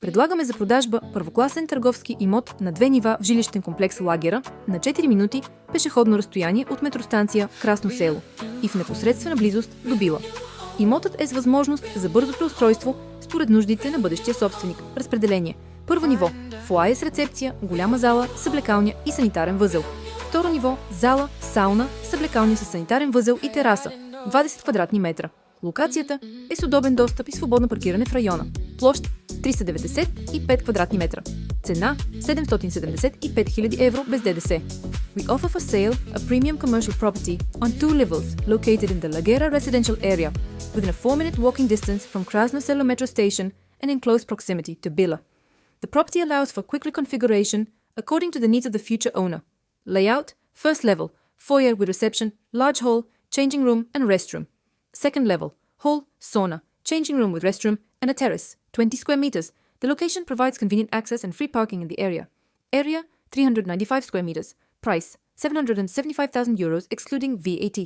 Предлагаме за продажба първокласен търговски имот на 2 нива в жилищен комплекс Лагера на 4 минути пешеходно разстояние от метростанция Красно село и в непосредствена близост до Била. Имотът е с възможност за бързо преустройство според нуждите на бъдещия собственик. Разпределение. Първо ниво – фоайе с рецепция, голяма зала, съблекалня и санитарен възел. Второ ниво – зала, сауна, съблекалня с санитарен възел и тераса, 20 квадратни метра. Локацията е с удобен достъп и свободно паркиране в района. Площ 395 квадратни метра. Цена 775 000 евро без ДДС. We offer for sale a premium commercial property on 2 levels located in the Lagera residential area within a 4-minute walking distance from Krasno Selo metro station and in close proximity to Bila. The property allows for quick reconfiguration according to the needs of the future owner. Layout: first level, foyer with reception, large hall, changing room and restroom. Second level, hall, sauna, changing room with restroom and a terrace, 20 square meters. The location provides convenient access and free parking in the area. Area 395 square meters. Price 775,000 euros excluding VAT.